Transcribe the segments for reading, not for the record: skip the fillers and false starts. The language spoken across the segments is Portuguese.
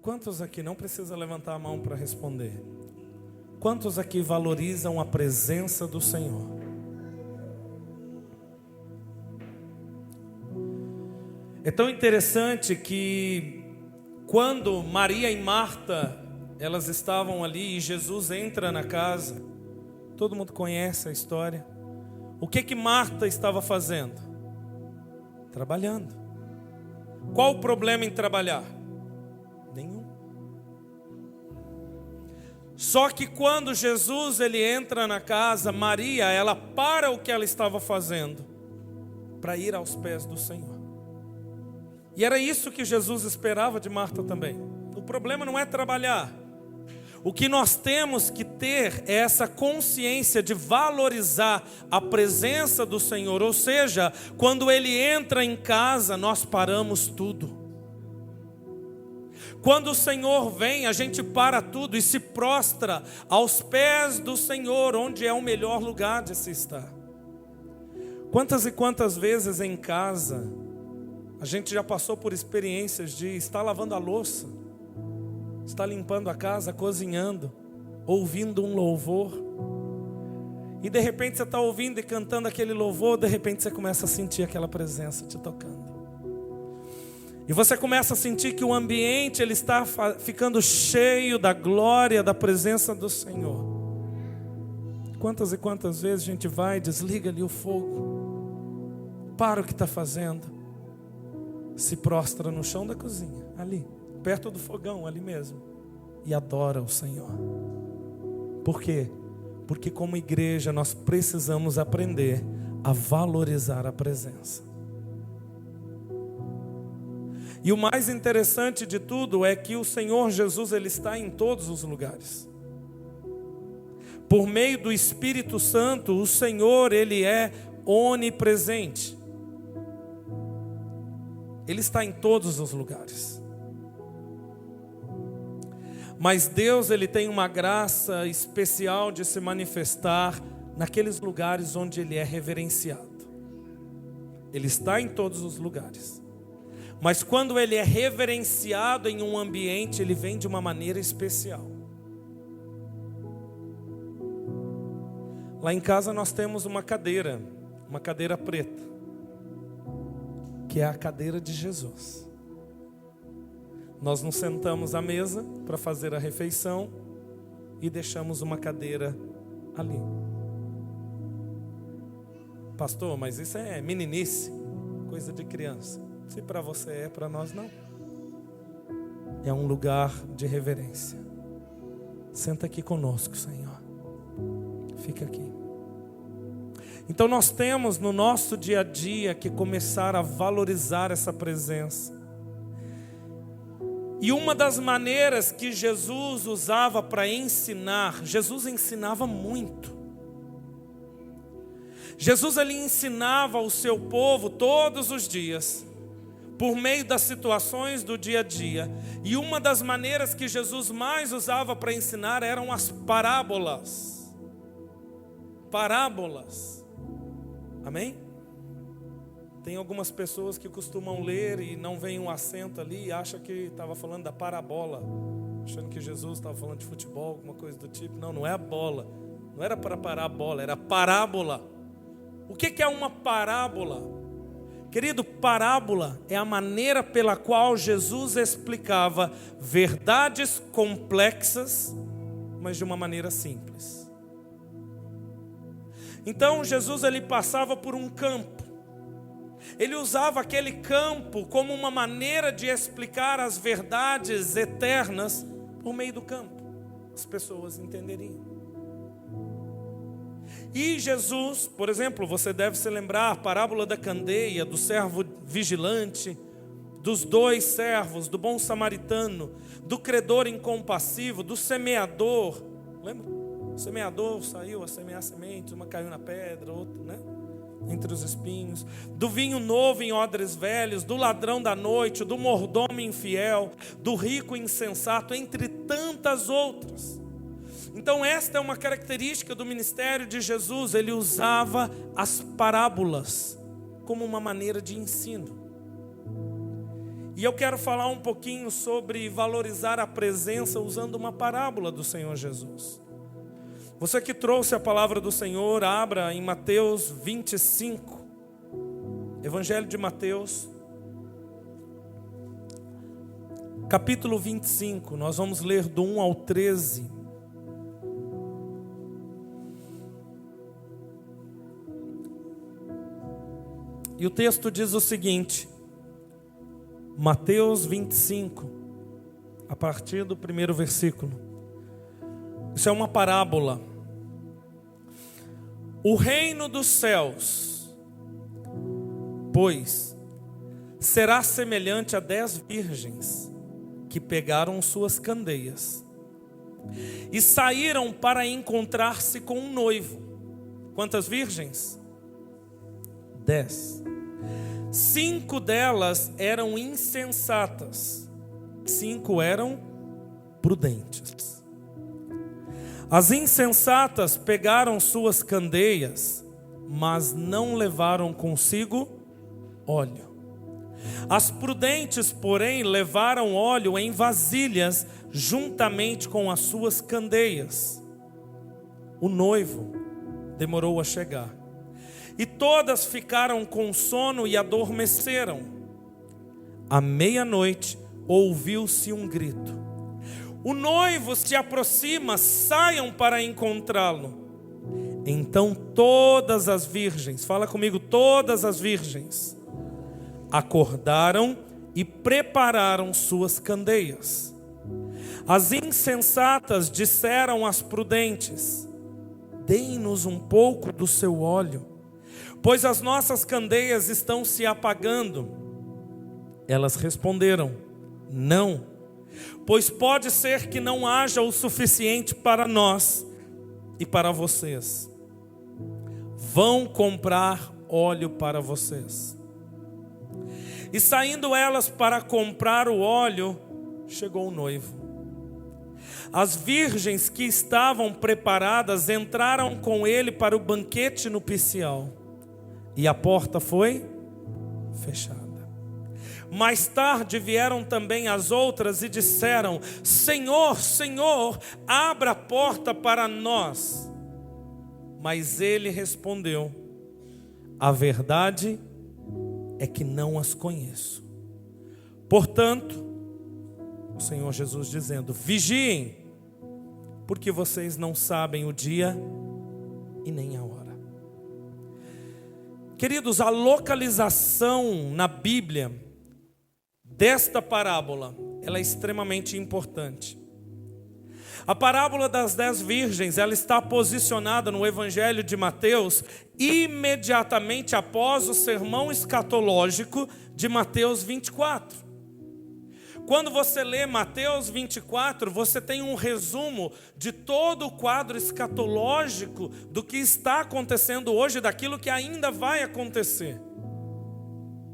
Quantos aqui, não precisa levantar a mão para responder, quantos aqui valorizam a presença do Senhor? É tão interessante que quando Maria e Marta, elas estavam ali e Jesus entra na casa, todo mundo conhece a história. O que Marta estava fazendo? Trabalhando. Qual o problema em trabalhar? Nenhum. Só que quando Jesus ele entra na casa, Maria, ela para o que ela estava fazendo para ir aos pés do Senhor. E era isso que Jesus esperava de Marta também. O problema não é trabalhar. O que nós temos que ter é essa consciência de valorizar a presença do Senhor. Ou seja, quando Ele entra em casa, nós paramos tudo. Quando o Senhor vem, a gente para tudo e se prostra aos pés do Senhor, onde é o melhor lugar de se estar. Quantas e quantas vezes em casa a gente já passou por experiências de estar lavando a louça, estar limpando a casa, cozinhando, ouvindo um louvor, e de repente você está ouvindo e cantando aquele louvor, de repente você começa a sentir aquela presença te tocando. E você começa a sentir que o ambiente ele está ficando cheio da glória, da presença do Senhor. Quantas e quantas vezes a gente vai, desliga ali o fogo, para o que está fazendo, se prostra no chão da cozinha, ali, perto do fogão, ali mesmo, e adora o Senhor. Por quê? Porque como igreja nós precisamos aprender a valorizar a presença. E o mais interessante de tudo é que o Senhor Jesus ele está em todos os lugares. Por meio do Espírito Santo, o Senhor ele é onipresente. Ele está em todos os lugares. Mas Deus ele tem uma graça especial de se manifestar naqueles lugares onde Ele é reverenciado. Ele está em todos os lugares. Mas quando Ele é reverenciado em um ambiente, Ele vem de uma maneira especial. Lá em casa nós temos uma cadeira preta, que é a cadeira de Jesus. Nós nos sentamos à mesa para fazer a refeição e deixamos uma cadeira ali. Pastor, mas isso é meninice, coisa de criança. Se para você é, para nós não. É um lugar de reverência. Senta aqui conosco, Senhor. Fica aqui. Então nós temos no nosso dia a dia que começar a valorizar essa presença. E uma das maneiras que Jesus usava para ensinar, Jesus ensinava muito. Jesus ele ensinava o seu povo todos os dias, por meio das situações do dia a dia. E uma das maneiras que Jesus mais usava para ensinar eram as parábolas. Parábolas. Amém? Tem algumas pessoas que costumam ler e não veem um acento ali e acham que estava falando da parabola, achando que Jesus estava falando de futebol, alguma coisa do tipo. Não, não é a bola. Não era para parar a bola, era parábola. O que é uma parábola? Querido, parábola é a maneira pela qual Jesus explicava verdades complexas, mas de uma maneira simples. Então Jesus ele passava por um campo. Ele usava aquele campo como uma maneira de explicar as verdades eternas por meio do campo. As pessoas entenderiam. E Jesus, por exemplo, você deve se lembrar a parábola da candeia, do servo vigilante, dos 2 servos, do bom samaritano, do credor incompassivo, do semeador. Lembra? O semeador saiu a semear sementes, uma caiu na pedra, outra, né? Entre os espinhos. Do vinho novo em odres velhos, do ladrão da noite, do mordomo infiel, do rico insensato, entre tantas outras. Então esta é uma característica do ministério de Jesus. Ele usava as parábolas como uma maneira de ensino. E eu quero falar um pouquinho sobre valorizar a presença usando uma parábola do Senhor Jesus. Você que trouxe a palavra do Senhor, abra em Mateus 25. Evangelho de Mateus, capítulo 25. Nós vamos ler do 1 ao 13. E o texto diz o seguinte, Mateus 25, a partir do primeiro versículo. Isso é uma parábola. O reino dos céus, pois, será semelhante a 10 virgens que pegaram suas candeias e saíram para encontrar-se com um noivo. Quantas virgens? 10. 5 delas eram insensatas, 5 eram prudentes. As insensatas pegaram suas candeias, mas não levaram consigo óleo. As prudentes, porém, levaram óleo em vasilhas, juntamente com as suas candeias. O noivo demorou a chegar, e todas ficaram com sono e adormeceram. À meia-noite ouviu-se um grito: o noivo se aproxima, saiam para encontrá-lo. Então todas as virgens, fala comigo, todas as virgens, acordaram e prepararam suas candeias. As insensatas disseram às prudentes: deem-nos um pouco do seu óleo, pois as nossas candeias estão se apagando. Elas responderam: não, pois pode ser que não haja o suficiente para nós e para vocês. Vão comprar óleo para vocês. E saindo elas para comprar o óleo, chegou o noivo. As virgens que estavam preparadas entraram com ele para o banquete nupcial, e a porta foi fechada. Mais tarde vieram também as outras e disseram: Senhor, Senhor, abra a porta para nós. Mas ele respondeu: a verdade é que não as conheço. Portanto, o Senhor Jesus dizendo: vigiem, porque vocês não sabem o dia e nem a hora. Queridos, a localização na Bíblia desta parábola, ela é extremamente importante. A parábola das 10 virgens, ela está posicionada no Evangelho de Mateus, imediatamente após o sermão escatológico de Mateus 24. Quando você lê Mateus 24, você tem um resumo de todo o quadro escatológico do que está acontecendo hoje, daquilo que ainda vai acontecer.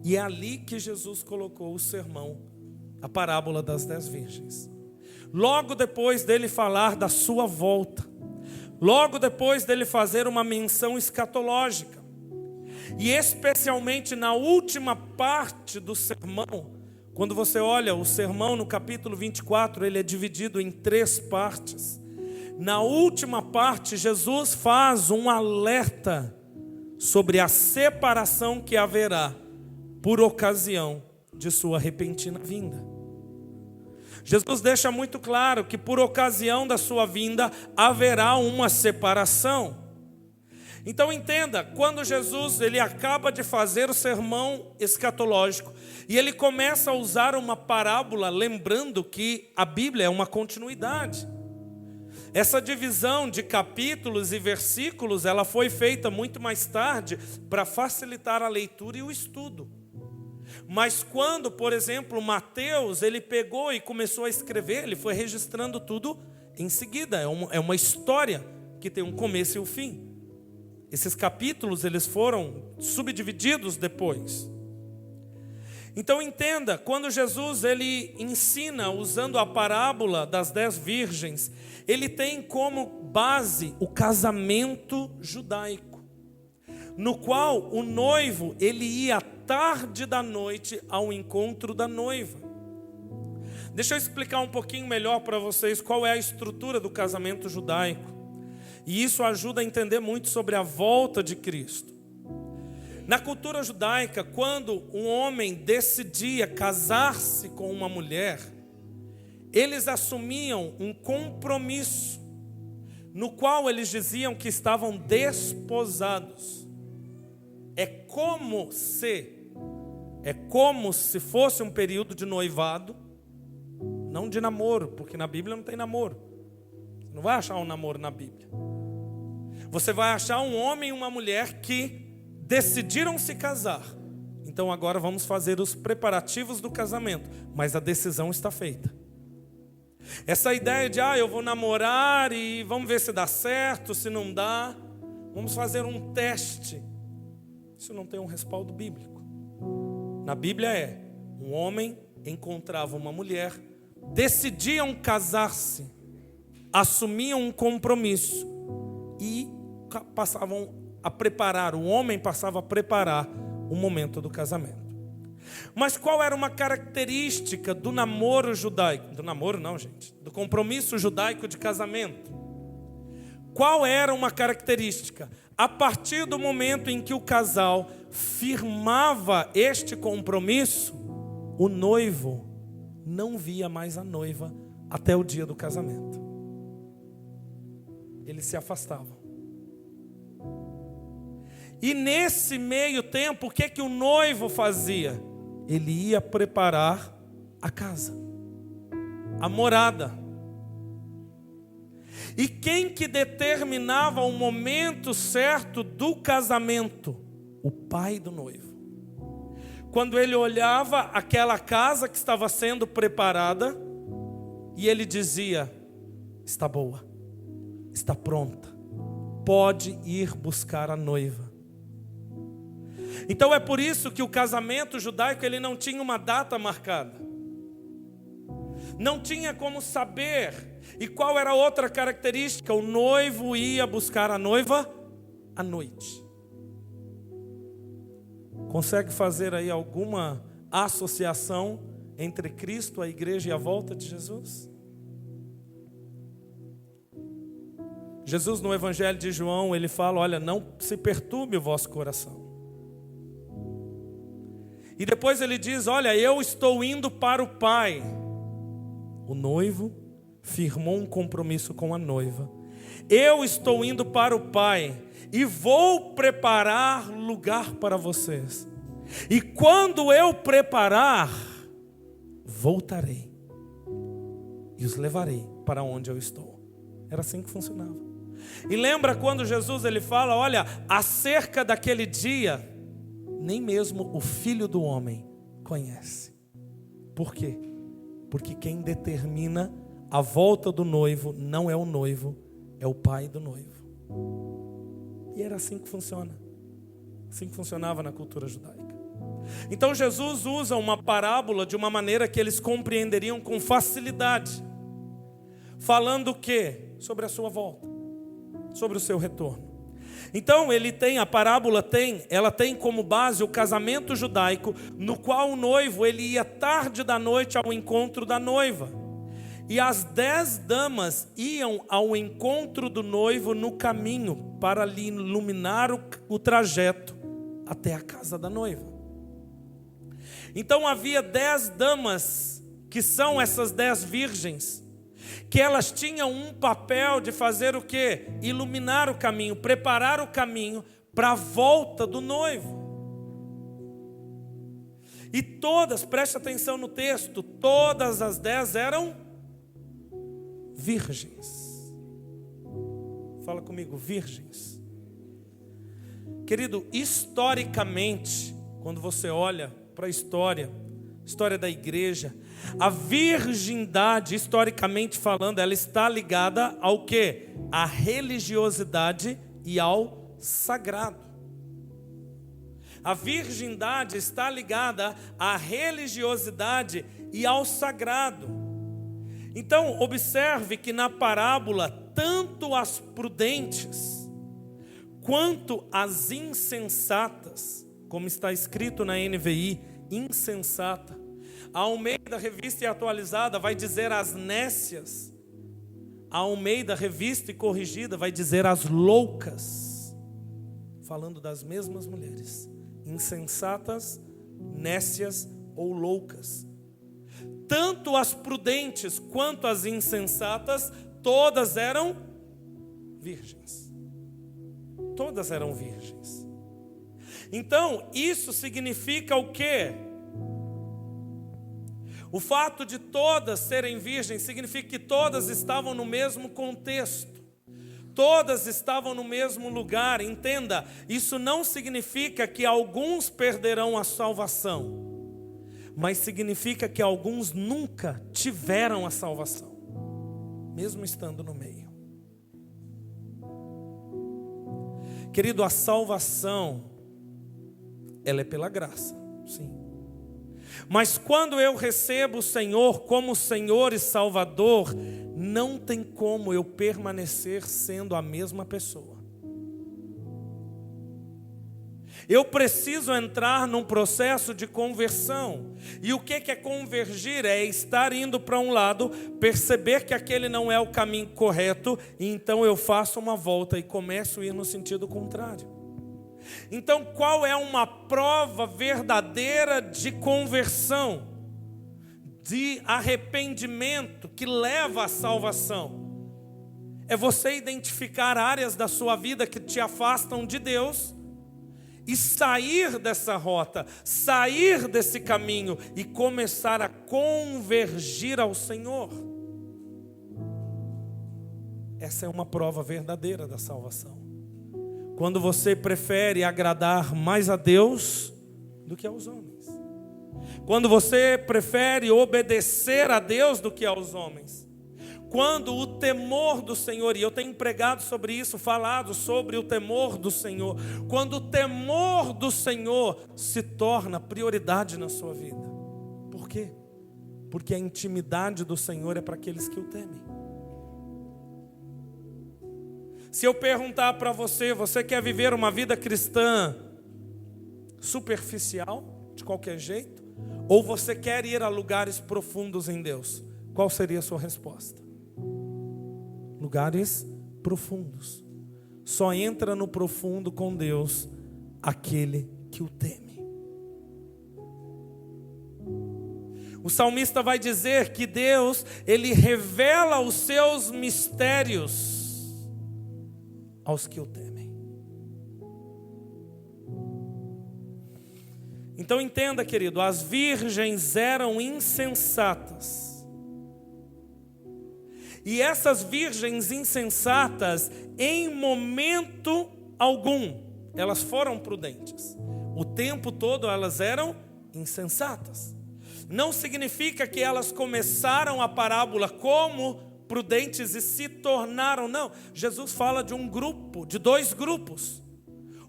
E é ali que Jesus colocou o sermão, a parábola das 10 virgens. Logo depois dele falar da sua volta, logo depois dele fazer uma menção escatológica, e especialmente na última parte do sermão, quando você olha o sermão no capítulo 24, ele é dividido em 3 partes. Na última parte, Jesus faz um alerta sobre a separação que haverá por ocasião de sua repentina vinda. Jesus deixa muito claro que por ocasião da sua vinda haverá uma separação. Então entenda, quando Jesus ele acaba de fazer o sermão escatológico e ele começa a usar uma parábola, lembrando que a Bíblia é uma continuidade. Essa divisão de capítulos e versículos, ela foi feita muito mais tarde para facilitar a leitura e o estudo. Mas quando, por exemplo, Mateus, ele pegou e começou a escrever, ele foi registrando tudo em seguida. É uma história que tem um começo e um fim. Esses capítulos, eles foram subdivididos depois. Então entenda, quando Jesus ele ensina usando a parábola das 10 virgens, ele tem como base o casamento judaico, no qual o noivo ele ia tarde da noite ao encontro da noiva. Deixa eu explicar um pouquinho melhor para vocês qual é a estrutura do casamento judaico. E isso ajuda a entender muito sobre a volta de Cristo. Na cultura judaica, quando um homem decidia casar-se com uma mulher, eles assumiam um compromisso, no qual eles diziam que estavam desposados. É como se fosse um período de noivado, não de namoro, porque na Bíblia não tem namoro. Você não vai achar um namoro na Bíblia. Você vai achar um homem e uma mulher que decidiram se casar. Então agora vamos fazer os preparativos do casamento, mas a decisão está feita. Essa ideia de, eu vou namorar e vamos ver se dá certo, se não dá, vamos fazer um teste. Isso não tem um respaldo bíblico. Na Bíblia um homem encontrava uma mulher, decidiam casar-se, assumiam um compromisso e passavam a preparar, o homem passava a preparar o momento do casamento. Mas qual era uma característica do namoro judaico? Do namoro não, gente. Do compromisso judaico de casamento. Qual era uma característica? A partir do momento em que o casal firmava este compromisso, o noivo não via mais a noiva até o dia do casamento. Eles se afastavam. E nesse meio tempo, o que o noivo fazia? Ele ia preparar a casa, a morada. E quem que determinava o momento certo do casamento? O pai do noivo. Quando ele olhava aquela casa que estava sendo preparada, e ele dizia: está boa, está pronta, pode ir buscar a noiva. Então é por isso que o casamento judaico ele não tinha uma data marcada. Não tinha como saber. E qual era a outra característica? O noivo ia buscar a noiva à noite. Consegue fazer aí alguma associação entre Cristo, a igreja e a volta de Jesus? Jesus no Evangelho de João, ele fala: olha, não se perturbe o vosso coração. E depois ele diz: olha, eu estou indo para o Pai. O noivo firmou um compromisso com a noiva. Eu estou indo para o Pai e vou preparar lugar para vocês. E quando eu preparar, voltarei e os levarei para onde eu estou. Era assim que funcionava. E lembra quando Jesus ele fala: olha, acerca daquele dia, nem mesmo o Filho do Homem conhece. Por quê? Porque quem determina a volta do noivo não é o noivo, é o pai do noivo. E era assim que funciona. Assim que funcionava na cultura judaica. Então Jesus usa uma parábola de uma maneira que eles compreenderiam com facilidade. Falando o quê? Sobre a sua volta, sobre o seu retorno. Então a parábola ela tem como base o casamento judaico, no qual o noivo ele ia tarde da noite ao encontro da noiva. E as 10 damas iam ao encontro do noivo no caminho para lhe iluminar o trajeto até a casa da noiva. Então havia 10 damas, que são essas 10 virgens, que elas tinham um papel de fazer o quê? Iluminar o caminho, preparar o caminho para a volta do noivo. E todas, preste atenção no texto, todas as 10 eram virgens. Fala comigo, virgens. Querido, historicamente, quando você olha para a história da igreja, a virgindade, historicamente falando, ela está ligada ao quê? À religiosidade e ao sagrado. A virgindade está ligada à religiosidade e ao sagrado. Então, observe que na parábola, tanto as prudentes quanto as insensatas como está escrito na NVI, insensata. A Almeida Revista e Atualizada vai dizer as nécias. A Almeida Revista e Corrigida vai dizer as loucas, falando das mesmas mulheres, insensatas, nécias ou loucas. Tanto as prudentes quanto as insensatas, todas eram virgens. Todas eram virgens. Então, isso significa o quê? O fato de todas serem virgens significa que todas estavam no mesmo contexto. Todas estavam no mesmo lugar. Entenda, isso não significa que alguns perderão a salvação, mas significa que alguns nunca tiveram a salvação, mesmo estando no meio. Querido, a salvação, ela é pela graça, sim. Mas quando eu recebo o Senhor como Senhor e Salvador, não tem como eu permanecer sendo a mesma pessoa. Eu preciso entrar num processo de conversão. E o que é convergir? É estar indo para um lado, perceber que aquele não é o caminho correto, e então eu faço uma volta e começo a ir no sentido contrário. Então, qual é uma prova verdadeira de conversão, de arrependimento que leva à salvação? É você identificar áreas da sua vida que te afastam de Deus e sair dessa rota, sair desse caminho e começar a convergir ao Senhor. Essa é uma prova verdadeira da salvação. Quando você prefere agradar mais a Deus do que aos homens. Quando você prefere obedecer a Deus do que aos homens. Quando o temor do Senhor, e eu tenho pregado sobre isso, falado sobre o temor do Senhor. Quando o temor do Senhor se torna prioridade na sua vida. Por quê? Porque a intimidade do Senhor é para aqueles que o temem. Se eu perguntar para você, você quer viver uma vida cristã superficial, de qualquer jeito? Ou você quer ir a lugares profundos em Deus? Qual seria a sua resposta? Lugares profundos. Só entra no profundo com Deus aquele que o teme. O salmista vai dizer que Deus, Ele revela os seus mistérios aos que o temem. Então entenda, querido, as virgens eram insensatas. E essas virgens insensatas, em momento algum, elas foram prudentes. O tempo todo elas eram insensatas. Não significa que elas começaram a parábola como prudentes e se tornaram, não. Jesus fala de um grupo, de dois grupos.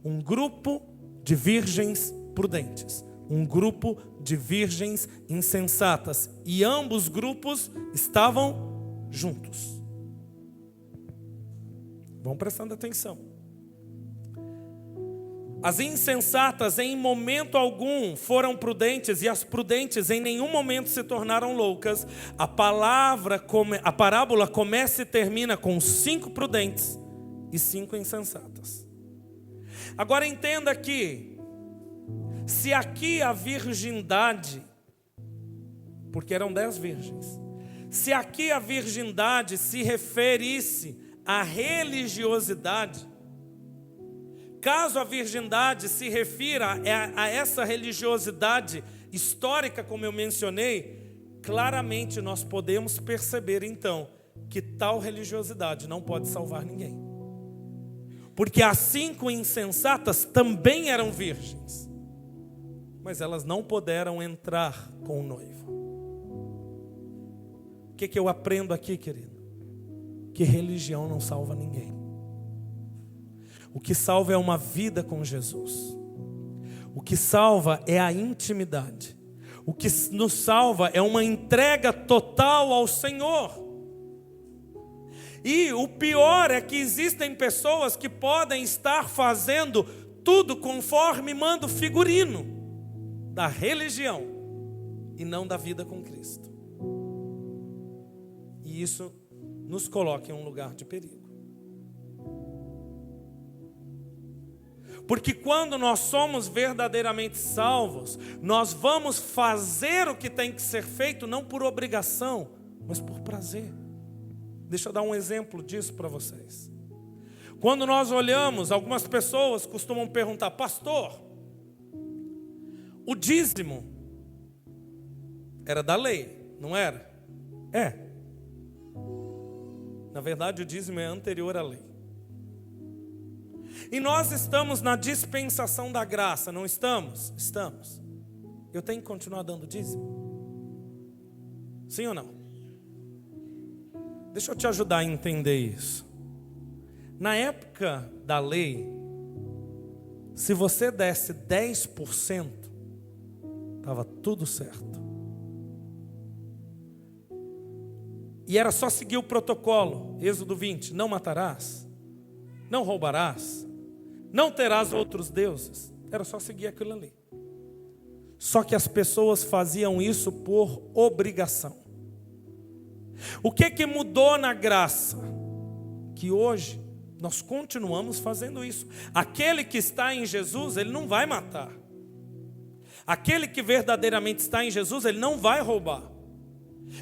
Um grupo de virgens prudentes, um grupo de virgens insensatas. E ambos grupos estavam juntos. Vão prestando atenção. As insensatas em momento algum foram prudentes e as prudentes em nenhum momento se tornaram loucas. A parábola começa e termina com 5 prudentes e 5 insensatas. Agora entenda que, se aqui a virgindade, porque eram 10 virgens, se aqui a virgindade se referisse à religiosidade, caso a virgindade se refira a essa religiosidade histórica, como eu mencionei, claramente nós podemos perceber então que tal religiosidade não pode salvar ninguém. Porque as 5 insensatas também eram virgens, mas elas não puderam entrar com o noivo. O que eu aprendo aqui, querido? Que religião não salva ninguém. O que salva é uma vida com Jesus. O que salva é a intimidade. O que nos salva é uma entrega total ao Senhor. E o pior é que existem pessoas que podem estar fazendo tudo conforme manda o figurino da religião e não da vida com Cristo. E isso nos coloca em um lugar de perigo. Porque quando nós somos verdadeiramente salvos, nós vamos fazer o que tem que ser feito, não por obrigação, mas por prazer. Deixa eu dar um exemplo disso para vocês. Quando nós olhamos, algumas pessoas costumam perguntar: pastor, o dízimo era da lei, não era? É. Na verdade, o dízimo é anterior à lei. E nós estamos na dispensação da graça, não estamos? Estamos. Eu tenho que continuar dando dízimo? Sim ou não? Deixa eu te ajudar a entender isso. Na época da lei, se você desse 10%, estava tudo certo. E era só seguir o protocolo. Êxodo 20, não matarás, não roubarás, não terás outros deuses. Era só seguir aquilo ali. Só que as pessoas faziam isso por obrigação. O que mudou na graça? Que hoje nós continuamos fazendo isso. Aquele que está em Jesus, ele não vai matar. Aquele que verdadeiramente está em Jesus, ele não vai roubar.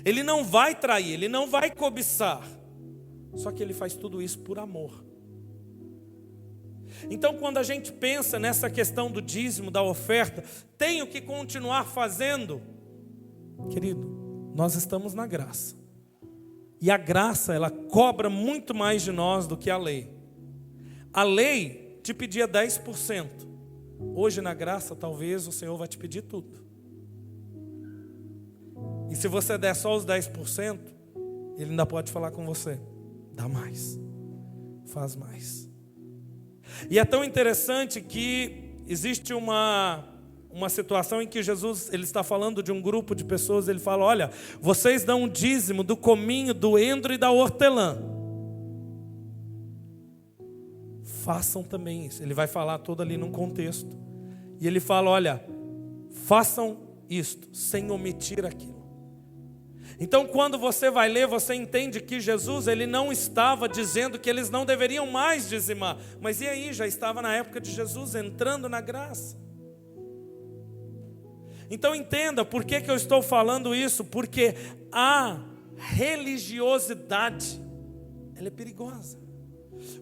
Ele não vai trair, ele não vai cobiçar. Só que ele faz tudo isso por amor. Então, quando a gente pensa nessa questão do dízimo, da oferta, tenho que continuar fazendo. Querido, nós estamos na graça. E a graça, ela cobra muito mais de nós do que a lei. A lei te pedia 10%. Hoje na graça, talvez o Senhor vai te pedir tudo. E se você der só os 10%, Ele ainda pode falar com você: dá mais, faz mais. E é tão interessante que existe uma situação em que Jesus, ele está falando de um grupo de pessoas. Ele fala: olha, vocês dão um dízimo do cominho, do endro e da hortelã. Façam também isso. Ele vai falar todo ali num contexto. E ele fala: olha, façam isto, sem omitir aquilo. Então, quando você vai ler, você entende que Jesus, ele não estava dizendo que eles não deveriam mais dizimar. Mas e aí, já estava na época de Jesus, entrando na graça. Então entenda por que eu estou falando isso. Porque a religiosidade, ela é perigosa.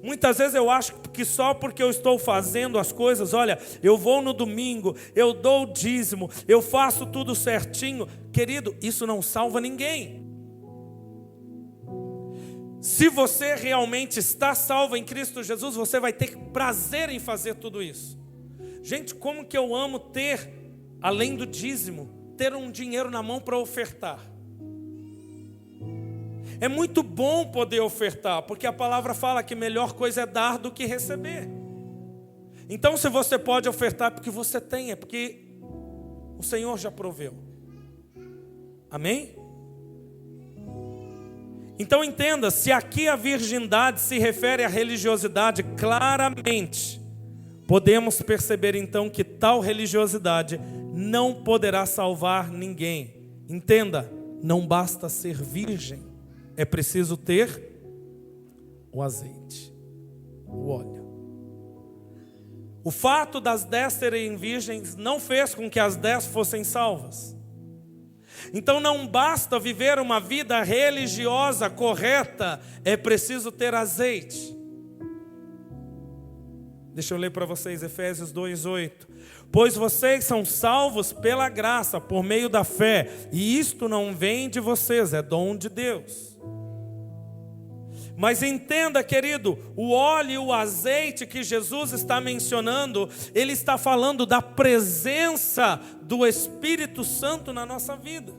Muitas vezes eu acho que só porque eu estou fazendo as coisas, olha, eu vou no domingo, eu dou o dízimo, eu faço tudo certinho. Querido, isso não salva ninguém. Se você realmente está salvo em Cristo Jesus, você vai ter prazer em fazer tudo isso. Gente, como que eu amo ter, além do dízimo, ter um dinheiro na mão para ofertar. É muito bom poder ofertar, porque a palavra fala que melhor coisa é dar do que receber. Então, se você pode ofertar porque você tem, é porque o Senhor já proveu. Amém? Então entenda, se aqui a virgindade se refere à religiosidade, claramente podemos perceber então que tal religiosidade não poderá salvar ninguém. Entenda, não basta ser virgem. É preciso ter o azeite, o óleo. O fato das 10 serem virgens não fez com que as 10 fossem salvas. Então não basta viver uma vida religiosa correta, é preciso ter azeite. Deixa eu ler para vocês Efésios 2:8. Pois vocês são salvos pela graça, por meio da fé, e isto não vem de vocês, é dom de Deus. Mas entenda, querido, o óleo e o azeite que Jesus está mencionando, ele está falando da presença do Espírito Santo na nossa vida.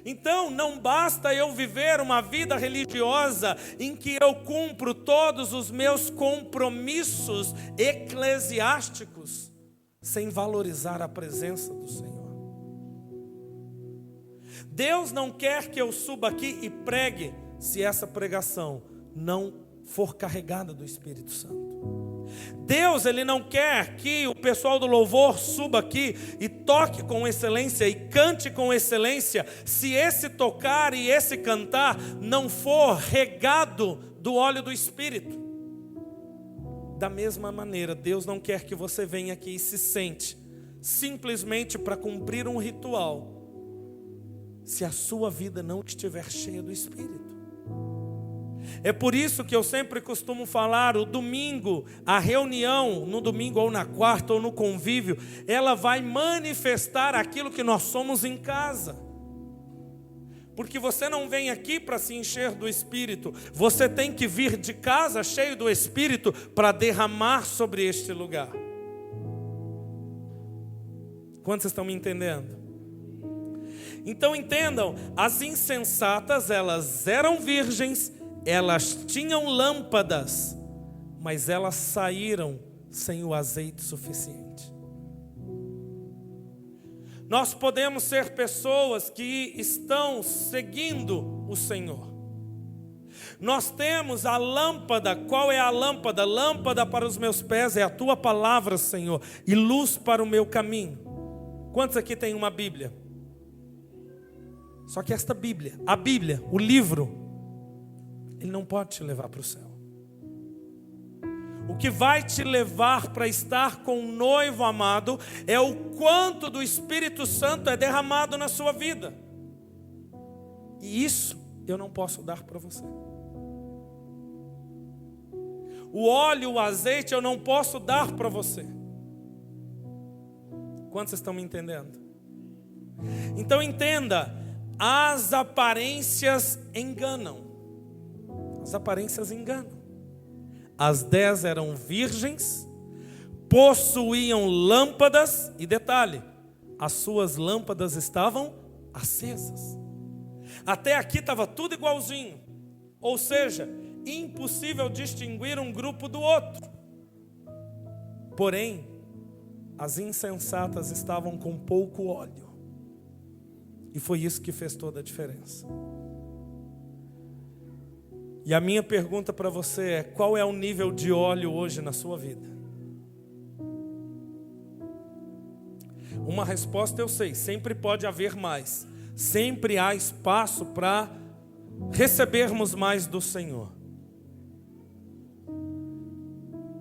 Então, não basta eu viver uma vida religiosa em que eu cumpro todos os meus compromissos eclesiásticos, sem valorizar a presença do Senhor. Deus não quer que eu suba aqui e pregue se essa pregação não for carregada do Espírito Santo. Deus, Ele não quer que o pessoal do louvor suba aqui e toque com excelência e cante com excelência, se esse tocar e esse cantar não for regado do óleo do Espírito. Da mesma maneira, Deus não quer que você venha aqui e se sente simplesmente para cumprir um ritual, se a sua vida não estiver cheia do Espírito. É por isso que eu sempre costumo falar, o domingo, a reunião, no domingo ou na quarta ou no convívio, ela vai manifestar aquilo que nós somos em casa. Porque você não vem aqui para se encher do Espírito, você tem que vir de casa cheio do Espírito para derramar sobre este lugar. Quantos estão me entendendo? Então entendam, as insensatas, elas eram virgens, elas tinham lâmpadas, mas elas saíram sem o azeite suficiente. Nós podemos ser pessoas que estão seguindo o Senhor. Nós temos a lâmpada. Qual é a lâmpada? Lâmpada para os meus pés é a tua palavra, Senhor, e luz para o meu caminho. Quantos aqui tem uma Bíblia? Só que esta Bíblia, a Bíblia, o livro, ele não pode te levar para o céu. O que vai te levar para estar com o noivo amado é o quanto do Espírito Santo é derramado na sua vida. E isso eu não posso dar para você. O óleo, o azeite eu não posso dar para você. Quantos estão me entendendo? Então entenda, as aparências enganam. As aparências enganam. As 10 eram virgens, possuíam lâmpadas, e detalhe, as suas lâmpadas estavam acesas. Até aqui estava tudo igualzinho, ou seja, impossível distinguir um grupo do outro. Porém, as insensatas estavam com pouco óleo, e foi isso que fez toda a diferença. E a minha pergunta para você é: qual é o nível de óleo hoje na sua vida? Uma resposta eu sei, sempre pode haver mais. Sempre há espaço para recebermos mais do Senhor.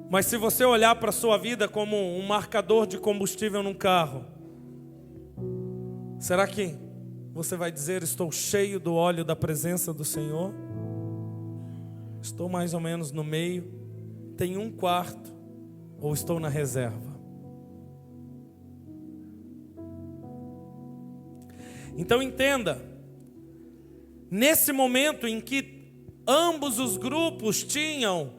Mas se você olhar para a sua vida como um marcador de combustível num carro, será que você vai dizer: estou cheio do óleo da presença do Senhor? Estou mais ou menos no meio, tenho um quarto, ou estou na reserva? Então entenda, nesse momento em que ambos os grupos tinham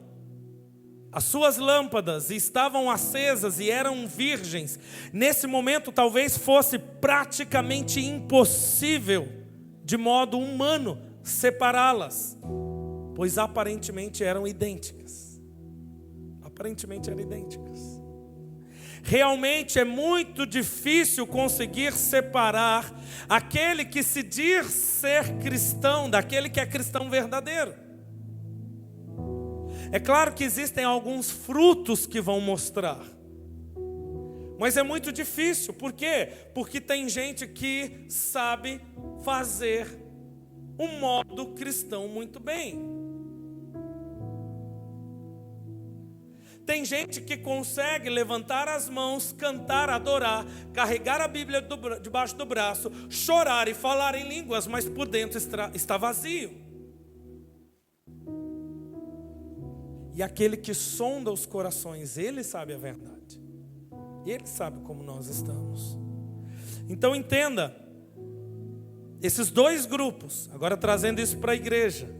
as suas lâmpadas e estavam acesas e eram virgens, nesse momento talvez fosse praticamente impossível, de modo humano, separá-las, pois aparentemente eram idênticas. Aparentemente eram idênticas. Realmente é muito difícil conseguir separar aquele que se diz ser cristão daquele que é cristão verdadeiro. É claro que existem alguns frutos que vão mostrar, mas é muito difícil. Por quê? Porque tem gente que sabe fazer um modo cristão muito bem. Tem gente que consegue levantar as mãos, cantar, adorar, carregar a Bíblia debaixo do braço, chorar e falar em línguas, mas por dentro está vazio. E aquele que sonda os corações, ele sabe a verdade. Ele sabe como nós estamos. Então entenda, esses dois grupos, agora trazendo isso para a igreja,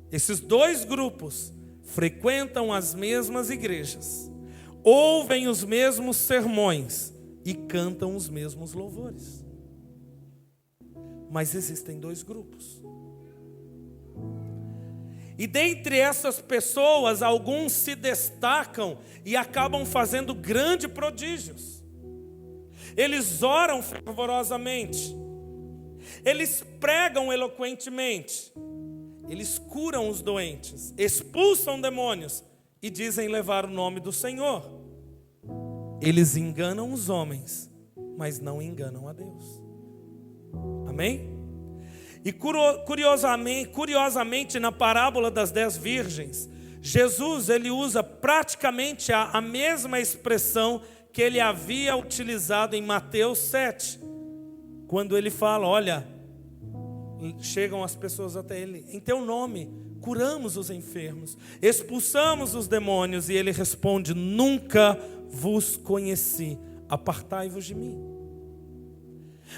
esses dois grupos frequentam as mesmas igrejas, ouvem os mesmos sermões e cantam os mesmos louvores. Mas existem dois grupos. E dentre essas pessoas, alguns se destacam e acabam fazendo grandes prodígios. Eles oram fervorosamente, eles pregam eloquentemente, eles curam os doentes, expulsam demônios e dizem levar o nome do Senhor. Eles enganam os homens, mas não enganam a Deus. Amém? E curiosamente, na parábola das 10 virgens, Jesus ele usa praticamente a mesma expressão que ele havia utilizado em Mateus 7, quando ele fala, olha, chegam as pessoas até ele, em teu nome curamos os enfermos, expulsamos os demônios, e ele responde, nunca vos conheci, apartai-vos de mim.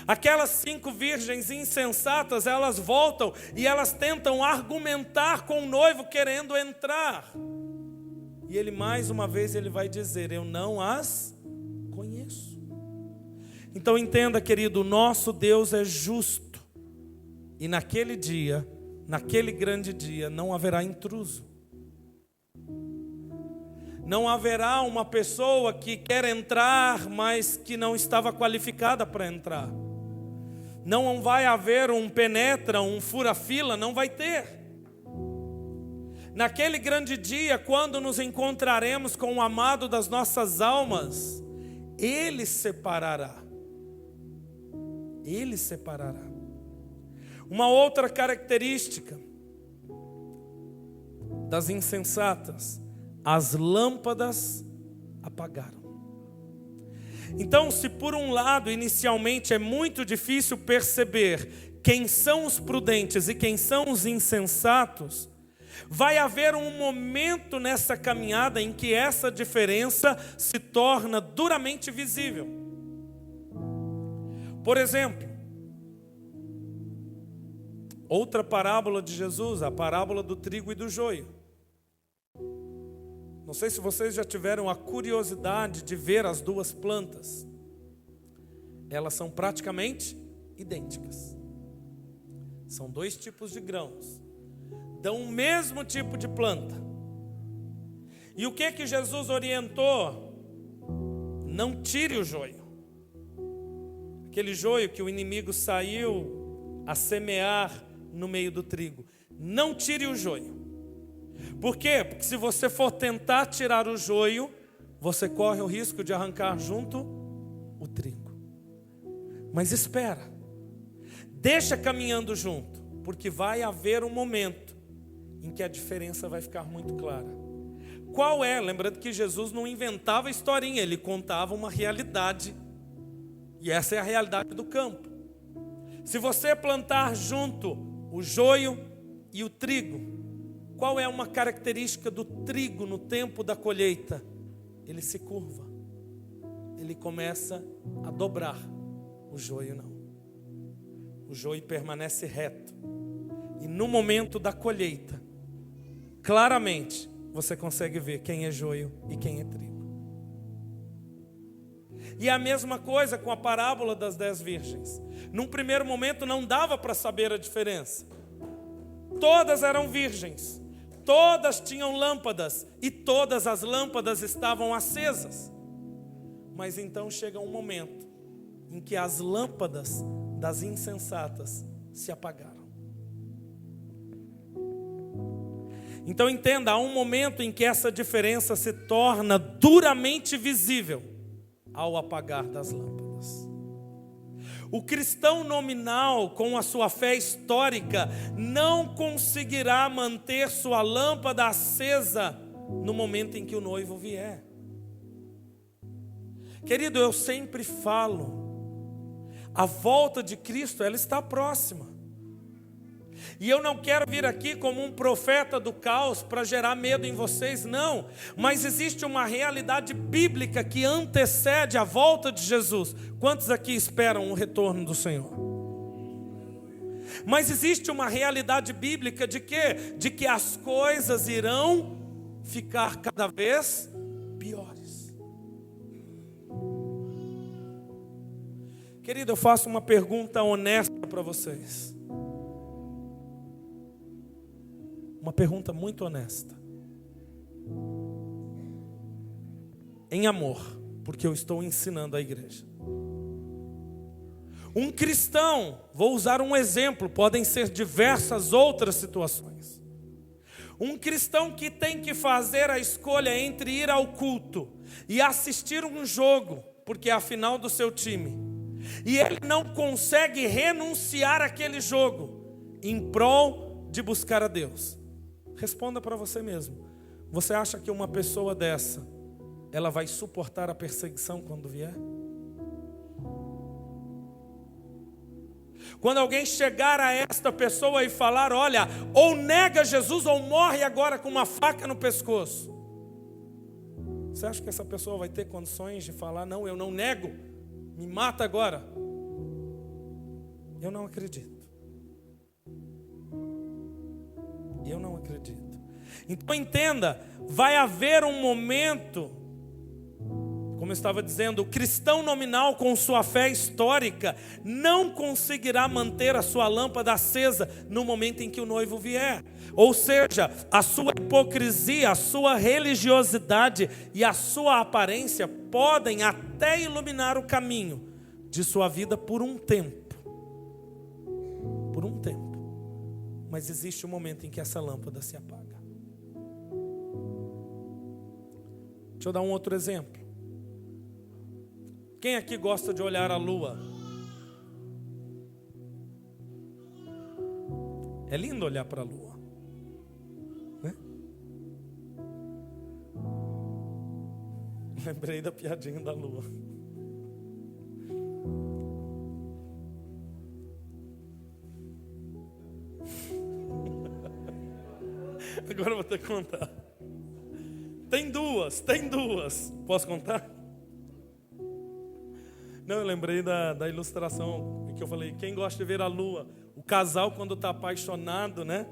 Aquelas 5 virgens insensatas, elas voltam e elas tentam argumentar com o noivo querendo entrar. E ele mais uma vez ele vai dizer, eu não as conheço. Então entenda, querido, o nosso Deus é justo. E naquele dia, naquele grande dia, não haverá intruso. Não haverá uma pessoa que quer entrar, mas que não estava qualificada para entrar. Não vai haver um penetra, um fura-fila, não vai ter. Naquele grande dia, quando nos encontraremos com o amado das nossas almas, Ele separará. Ele separará. Uma outra característica das insensatas, as lâmpadas apagaram. Então, se por um lado, inicialmente, é muito difícil perceber quem são os prudentes e quem são os insensatos, vai haver um momento nessa caminhada em que essa diferença se torna duramente visível. Por exemplo, outra parábola de Jesus, a parábola do trigo e do joio. Não sei se vocês já tiveram a curiosidade de ver as duas plantas. Elas são praticamente idênticas. São 2 tipos de grãos. Dão o mesmo tipo de planta. E o que Jesus orientou? Não tire o joio. Aquele joio que o inimigo saiu a semear no meio do trigo. Não tire o joio. Por quê? Porque se você for tentar tirar o joio, você corre o risco de arrancar junto o trigo. Mas espera, deixa caminhando junto, porque vai haver um momento em que a diferença vai ficar muito clara. Qual é? Lembrando que Jesus não inventava historinha, ele contava uma realidade. E essa é a realidade do campo. Se você plantar junto o joio e o trigo, qual é uma característica do trigo no tempo da colheita? Ele se curva. Ele começa a dobrar. O joio não. O joio permanece reto. E no momento da colheita, claramente, você consegue ver quem é joio e quem é trigo. E a mesma coisa com a parábola das 10 virgens. Num primeiro momento não dava para saber a diferença. Todas eram virgens. Todas tinham lâmpadas e todas as lâmpadas estavam acesas. Mas então chega um momento em que as lâmpadas das insensatas se apagaram. Então entenda, há um momento em que essa diferença se torna duramente visível ao apagar das lâmpadas. O cristão nominal, com a sua fé histórica, não conseguirá manter sua lâmpada acesa no momento em que o noivo vier. Querido, eu sempre falo, a volta de Cristo, ela está próxima. E eu não quero vir aqui como um profeta do caos para gerar medo em vocês, não. Mas existe uma realidade bíblica que antecede a volta de Jesus. Quantos aqui esperam o retorno do Senhor? Mas existe uma realidade bíblica de quê? De que as coisas irão ficar cada vez piores. Querido, eu faço uma pergunta honesta para vocês. Uma pergunta muito honesta. Em amor, porque eu estou ensinando a igreja. Um cristão, vou usar um exemplo, podem ser diversas outras situações. Um cristão que tem que fazer a escolha entre ir ao culto e assistir um jogo, porque é a final do seu time, e ele não consegue renunciar àquele jogo em prol de buscar a Deus. Responda para você mesmo. Você acha que uma pessoa dessa, ela vai suportar a perseguição quando vier? Quando alguém chegar a esta pessoa e falar, olha, ou nega Jesus ou morre agora com uma faca no pescoço, você acha que essa pessoa vai ter condições de falar, não, eu não nego, me mata agora? Eu não acredito. Eu não acredito. Então entenda, vai haver um momento, como eu estava dizendo, o cristão nominal com sua fé histórica não conseguirá manter a sua lâmpada acesa no momento em que o noivo vier. Ou seja, a sua hipocrisia, a sua religiosidade e a sua aparência podem até iluminar o caminho de sua vida por um tempo. Por um tempo. Mas existe um momento em que essa lâmpada se apaga. Deixa eu dar um outro exemplo. Quem aqui gosta de olhar a lua? É lindo olhar para a lua, né? Lembrei da piadinha da lua. Agora eu vou ter que contar. Tem duas. Posso contar? Não, eu lembrei da ilustração que eu falei, quem gosta de ver a lua? O casal quando está apaixonado, né?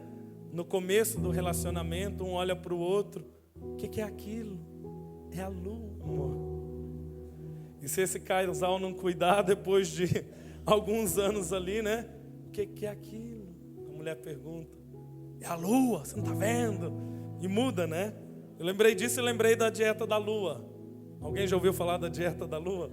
No começo do relacionamento, um olha para o outro. O que é aquilo? É a lua, amor. E se esse casal não cuidar depois de alguns anos ali, né? O que é aquilo? A mulher pergunta. É a lua, você não está vendo? E muda, né? Eu lembrei disso e lembrei da dieta da lua. Alguém já ouviu falar da dieta da lua?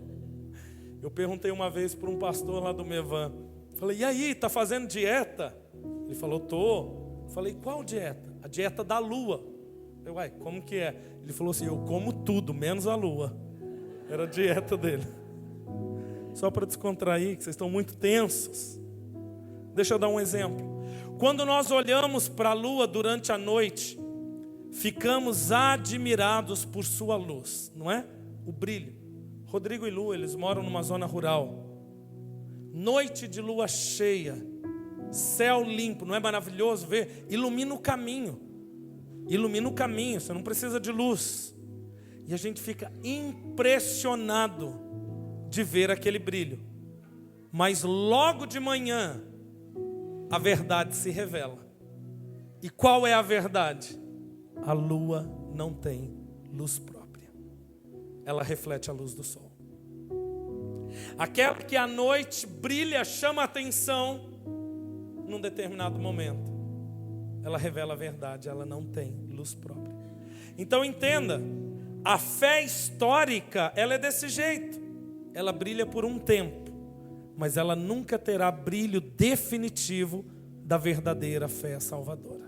Eu perguntei uma vez para um pastor lá do Mevan. Falei, e aí, tá fazendo dieta? Ele falou, tô. Falei, qual dieta? A dieta da lua. Eu, uai, como que é? Ele falou assim, eu como tudo, menos a lua. Era a dieta dele. Só para descontrair, que vocês estão muito tensos. Deixa eu dar um exemplo. Quando nós olhamos para a lua durante a noite, ficamos admirados por sua luz, não é? O brilho. Rodrigo e Lu, eles moram numa zona rural. Noite de lua cheia, céu limpo, não é maravilhoso ver? Ilumina o caminho. Ilumina o caminho, você não precisa de luz. E a gente fica impressionado de ver aquele brilho. Mas logo de manhã, a verdade se revela. E qual é a verdade? A lua não tem luz própria. Ela reflete a luz do sol. Aquela que à noite brilha, chama a atenção, num determinado momento, ela revela a verdade, ela não tem luz própria. Então entenda, a fé histórica, ela é desse jeito. Ela brilha por um tempo, mas ela nunca terá brilho definitivo da verdadeira fé salvadora.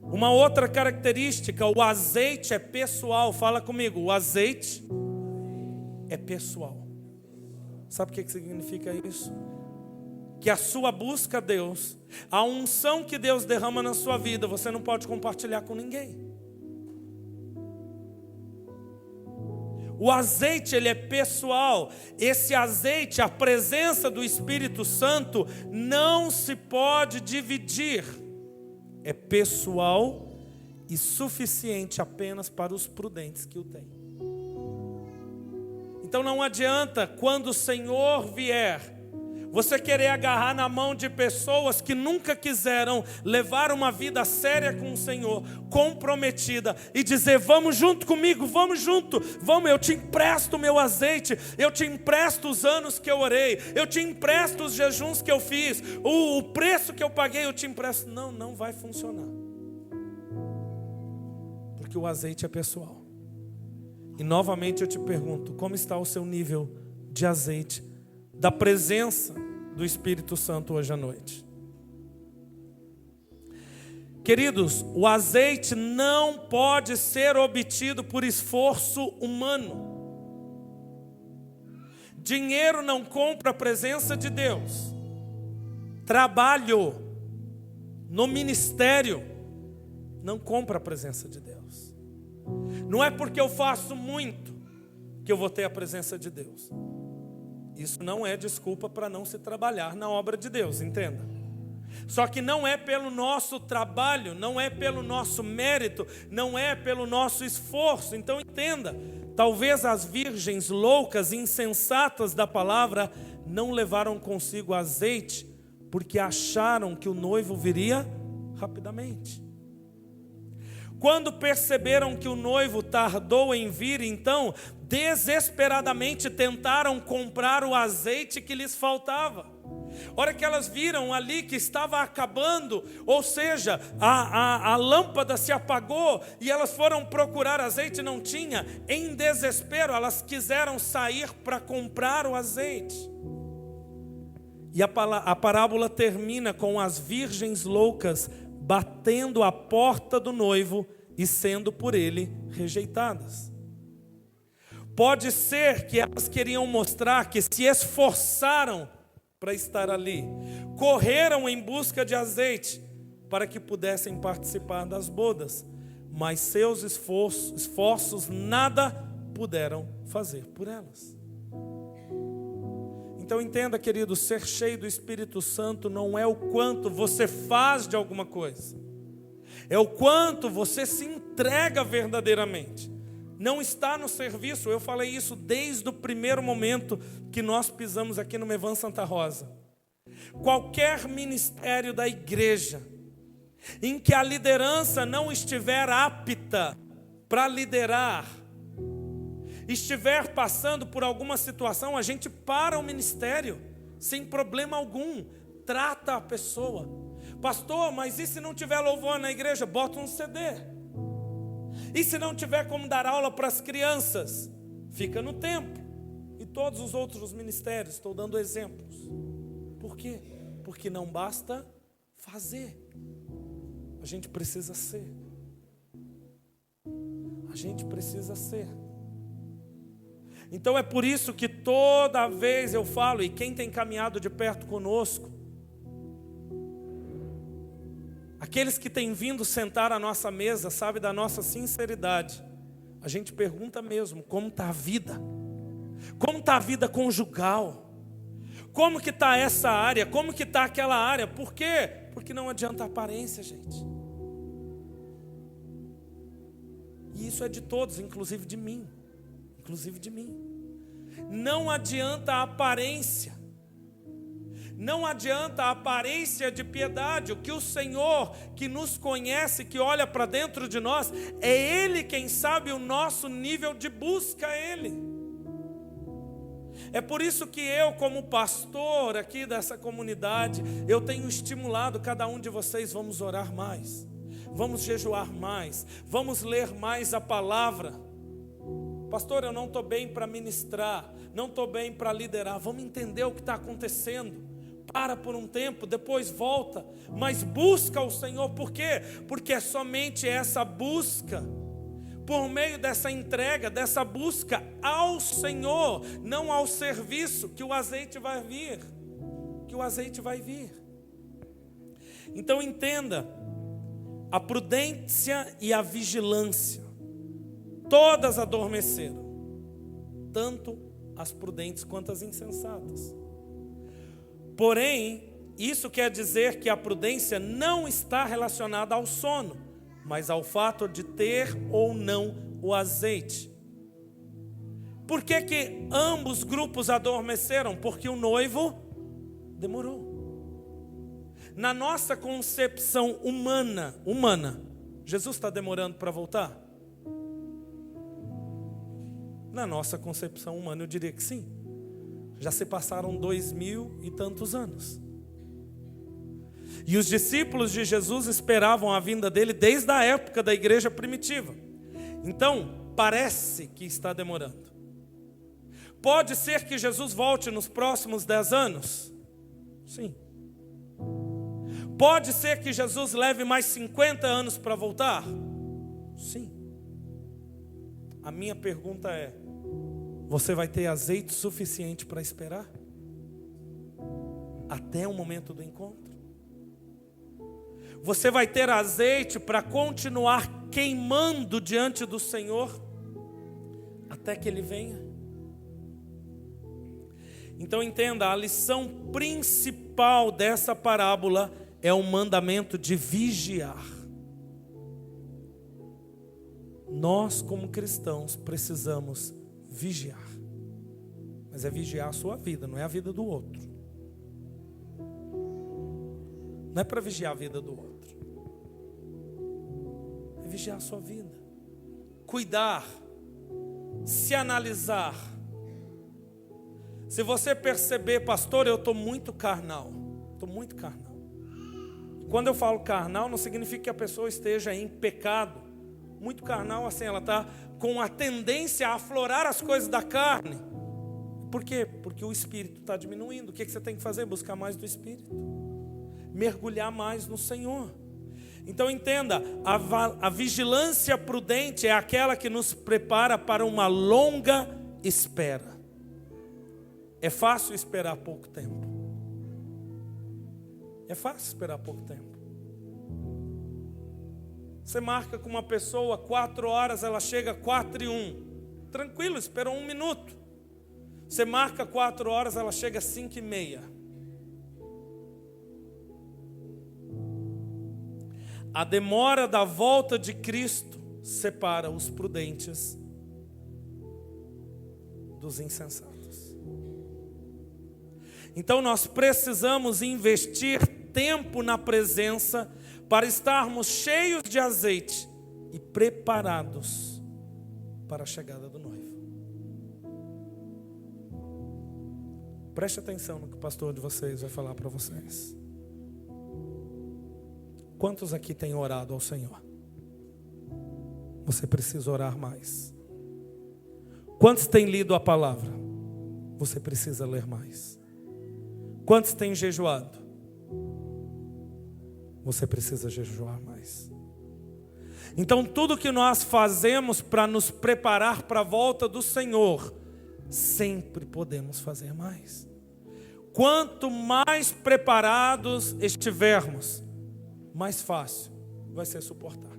Uma outra característica, o azeite é pessoal. Fala comigo, o azeite é pessoal. Sabe o que significa isso? Que a sua busca a Deus, a unção que Deus derrama na sua vida, você não pode compartilhar com ninguém. O azeite, ele é pessoal. Esse azeite, a presença do Espírito Santo, não se pode dividir. É pessoal e suficiente apenas para os prudentes que o têm. Então não adianta, quando o Senhor vier, você querer agarrar na mão de pessoas que nunca quiseram levar uma vida séria com o Senhor, comprometida, e dizer, vamos junto comigo, vamos junto, vamos, eu te empresto o meu azeite, eu te empresto os anos que eu orei, eu te empresto os jejuns que eu fiz, o preço que eu paguei eu te empresto. Não vai funcionar. Porque o azeite é pessoal. E novamente eu te pergunto, como está o seu nível de azeite da presença do Espírito Santo hoje à noite? Queridos, o azeite não pode ser obtido por esforço humano. Dinheiro não compra a presença de Deus. Trabalho no ministério não compra a presença de Deus. Não é porque eu faço muito que eu vou ter a presença de Deus. Isso não é desculpa para não se trabalhar na obra de Deus, entenda. Só que não é pelo nosso trabalho, não é pelo nosso mérito, não é pelo nosso esforço. Então entenda, talvez as virgens loucas e insensatas da palavra não levaram consigo azeite porque acharam que o noivo viria rapidamente. Quando perceberam que o noivo tardou em vir, então, desesperadamente tentaram comprar o azeite que lhes faltava. A hora que elas viram ali que estava acabando, ou seja, a lâmpada se apagou e elas foram procurar azeite e não tinha, em desespero elas quiseram sair para comprar o azeite. E a parábola termina com as virgens loucas batendo a porta do noivo e sendo por ele rejeitadas. Pode ser que elas queriam mostrar que se esforçaram para estar ali, correram em busca de azeite para que pudessem participar das bodas, mas seus esforços nada puderam fazer por elas. Então entenda, querido, ser cheio do Espírito Santo não é o quanto você faz de alguma coisa, é o quanto você se entrega verdadeiramente. Não está no serviço, eu falei isso desde o primeiro momento que nós pisamos aqui no Mevan Santa Rosa. Qualquer ministério da igreja em que a liderança não estiver apta para liderar, estiver passando por alguma situação, a gente para o ministério, sem problema algum, trata a pessoa. Pastor, mas e se não tiver louvor na igreja? Bota um CD. E se não tiver como dar aula para as crianças? Fica no templo. E todos os outros ministérios, estou dando exemplos. Por quê? Porque não basta fazer. A gente precisa ser. A gente precisa ser. Então é por isso que toda vez eu falo, e quem tem caminhado de perto conosco, aqueles que têm vindo sentar à nossa mesa, sabe da nossa sinceridade, a gente pergunta mesmo, como está a vida? Como está a vida conjugal? Como que está essa área? Como que está aquela área? Por quê? Porque não adianta a aparência, gente. E isso é de todos, inclusive de mim. Inclusive de mim. Não adianta a aparência. Não adianta a aparência de piedade. O que o Senhor, que nos conhece, que olha para dentro de nós, é Ele quem sabe o nosso nível de busca a Ele. É por isso que eu, como pastor aqui dessa comunidade, eu tenho estimulado cada um de vocês, vamos orar mais, vamos jejuar mais, vamos ler mais a palavra. Pastor, eu não estou bem para ministrar, não estou bem para liderar. Vamos entender o que está acontecendo. Para por um tempo, depois volta, mas busca o Senhor. Por quê? Porque é somente essa busca, por meio dessa entrega, dessa busca ao Senhor, não ao serviço, que o azeite vai vir. Que o azeite vai vir. Então entenda, a prudência e a vigilância, todas adormeceram, tanto as prudentes quanto as insensatas. Porém, isso quer dizer que a prudência não está relacionada ao sono, mas ao fato de ter ou não o azeite. Por que que ambos grupos adormeceram? Porque o noivo demorou. Na nossa concepção humana, Jesus está demorando para voltar? Na nossa concepção humana, eu diria que sim. Já se passaram 2000 e tantos anos. E os discípulos de Jesus esperavam a vinda dele desde a época da igreja primitiva. Então, parece que está demorando. Pode ser que Jesus volte nos próximos 10 anos? Sim. Pode ser que Jesus leve mais 50 anos para voltar? Sim. A minha pergunta é: você vai ter azeite suficiente para esperar? Até o momento do encontro? Você vai ter azeite para continuar queimando diante do Senhor até que Ele venha? Então entenda, a lição principal dessa parábola é o mandamento de vigiar. Nós, como cristãos, precisamos vigiar. Mas é vigiar a sua vida, não é a vida do outro. Não é para vigiar a vida do outro. É vigiar a sua vida. Cuidar. Se analisar. Se você perceber, pastor, eu estou muito carnal. Estou muito carnal. Quando eu falo carnal, não significa que a pessoa esteja em pecado. Muito carnal, assim, ela está com a tendência a aflorar as coisas da carne. Por quê? Porque o Espírito está diminuindo. O que você tem que fazer? Buscar mais do Espírito. Mergulhar mais no Senhor. Então entenda, a vigilância prudente é aquela que nos prepara para uma longa espera. É fácil esperar pouco tempo. É fácil esperar pouco tempo. Você marca com uma pessoa 4 horas, ela chega 4:01. Tranquilo, esperou 1 minuto. Você marca 4 horas, ela chega 5:30. A demora da volta de Cristo separa os prudentes dos insensatos. Então nós precisamos investir tempo na presença para estarmos cheios de azeite e preparados para a chegada do noivo. Preste atenção no que o pastor de vocês vai falar para vocês. Quantos aqui têm orado ao Senhor? Você precisa orar mais. Quantos têm lido a palavra? Você precisa ler mais. Quantos têm jejuado? Você precisa jejuar mais. Então tudo que nós fazemos para nos preparar para a volta do Senhor, sempre podemos fazer mais. Quanto mais preparados estivermos, mais fácil vai ser suportar.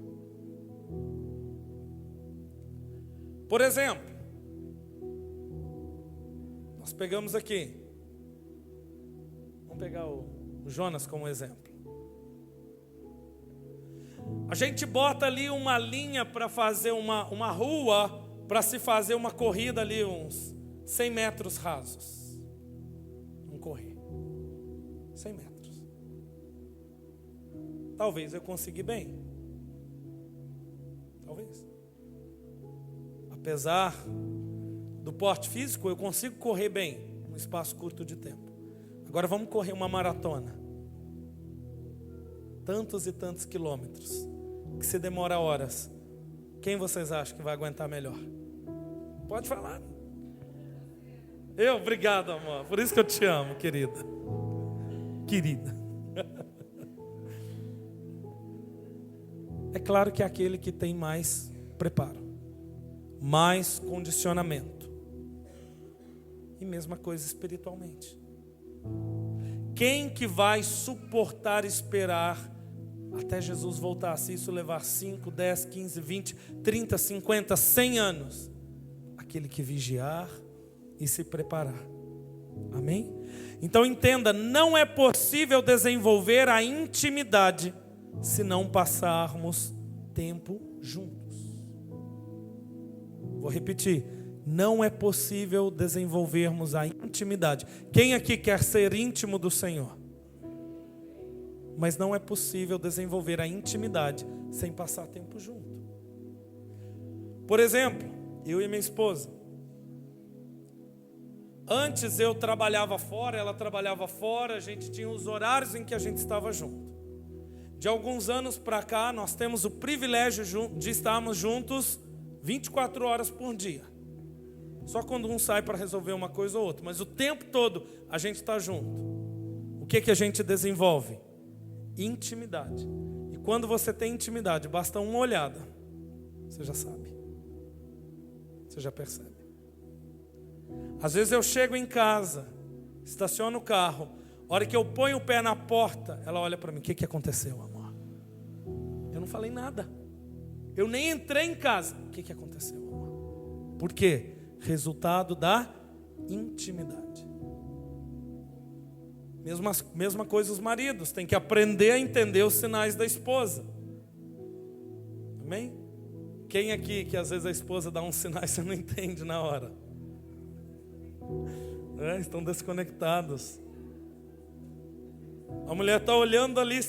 Por exemplo, nós pegamos aqui, vamos pegar o Jonas como exemplo. A gente bota ali uma linha para fazer uma rua, para se fazer uma corrida ali, uns 100 metros rasos. Vamos correr 100 metros. Talvez eu consiga bem. Talvez. Apesar do porte físico, eu consigo correr bem num espaço curto de tempo. Agora vamos correr uma maratona. Tantos e tantos quilômetros, que se demora horas. Quem vocês acham que vai aguentar melhor? Pode falar. Obrigado, amor. Por isso que eu te amo, querida. Querida. É claro que é aquele que tem mais preparo, mais condicionamento. E mesma coisa espiritualmente. Quem que vai suportar esperar até Jesus voltar? Se isso levar 5, 10, 15, 20, 30, 50, 100 anos. Aquele que vigiar e se preparar. Amém? Então entenda, não é possível desenvolver a intimidade se não passarmos tempo juntos. Vou repetir. Não é possível desenvolvermos a intimidade. Quem aqui quer ser íntimo do Senhor? Mas não é possível desenvolver a intimidade sem passar tempo junto. Por exemplo, eu e minha esposa. Antes eu trabalhava fora, ela trabalhava fora, a gente tinha os horários em que a gente estava junto. De alguns anos para cá, nós temos o privilégio de estarmos juntos 24 horas por dia. Só quando um sai para resolver uma coisa ou outra. Mas o tempo todo a gente está junto. O que a gente desenvolve? Intimidade. E quando você tem intimidade, basta uma olhada, você já sabe. Você já percebe. Às vezes eu chego em casa, estaciono o carro, a hora que eu ponho o pé na porta, ela olha para mim: o que aconteceu, amor? Eu não falei nada. Eu nem entrei em casa. O que aconteceu, amor? Por quê? Resultado da intimidade. Mesma coisa os maridos, têm que aprender a entender os sinais da esposa. Amém? Quem aqui que às vezes a esposa dá uns sinais e você não entende na hora? Estão desconectados. A mulher está olhando ali,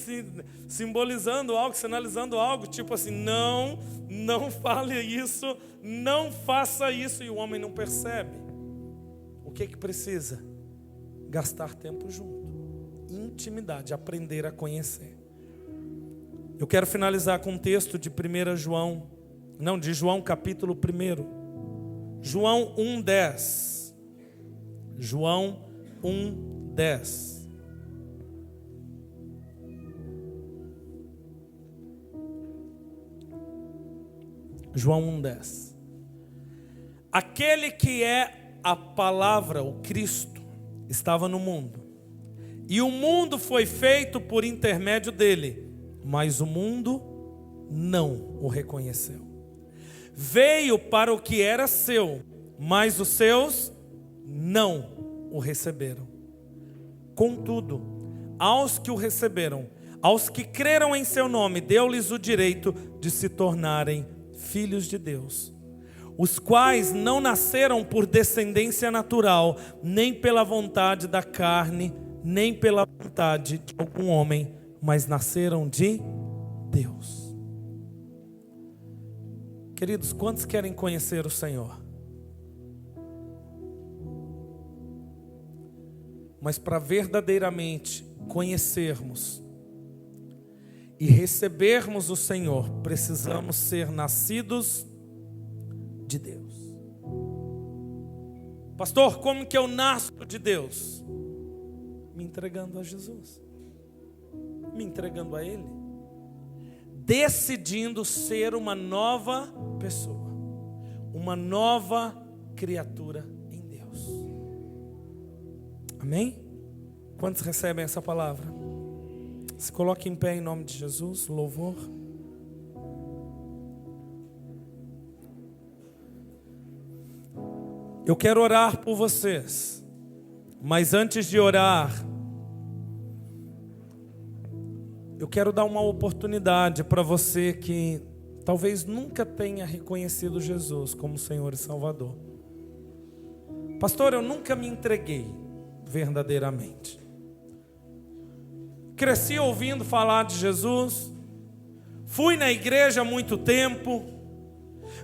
simbolizando algo, sinalizando algo, tipo assim: não fale isso, não faça isso, e o homem não percebe. O que precisa? Gastar tempo junto, intimidade, aprender a conhecer. Eu quero finalizar com um texto de de João capítulo 1. João 1:10. João 1:10. João 1:10. Aquele que é a palavra, o Cristo, estava no mundo, e o mundo foi feito por intermédio dele, mas o mundo não o reconheceu. Veio para o que era seu, mas os seus não o receberam. Contudo, aos que o receberam, aos que creram em seu nome, deu-lhes o direito de se tornarem filhos de Deus, os quais não nasceram por descendência natural, nem pela vontade da carne, nem pela vontade de algum homem, mas nasceram de Deus. Queridos, quantos querem conhecer o Senhor? Mas para verdadeiramente conhecermos e recebermos o Senhor, precisamos ser nascidos de Deus. Pastor, como que eu nasço de Deus? Me entregando a Jesus, me entregando a Ele, decidindo ser uma nova pessoa, uma nova criatura em Deus. Amém? Quantos recebem essa palavra? Se coloque em pé em nome de Jesus, louvor. Eu quero orar por vocês, mas antes de orar, eu quero dar uma oportunidade para você que talvez nunca tenha reconhecido Jesus como Senhor e Salvador. Pastor, eu nunca me entreguei verdadeiramente. Cresci ouvindo falar de Jesus, fui na igreja há muito tempo,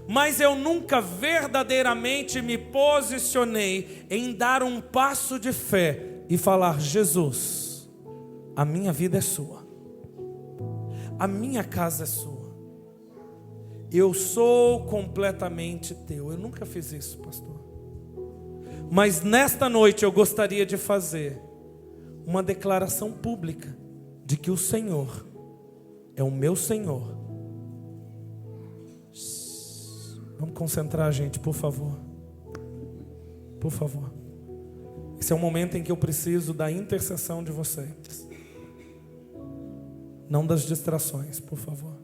mas eu nunca verdadeiramente me posicionei em dar um passo de fé e falar: Jesus, a minha vida é sua, a minha casa é sua, eu sou completamente teu. Eu nunca fiz isso, pastor. Mas nesta noite eu gostaria de fazer uma declaração pública de que o Senhor é o meu Senhor. Vamos concentrar, gente, por favor. Por favor. Esse é o momento em que eu preciso da intercessão de vocês, não das distrações, por favor.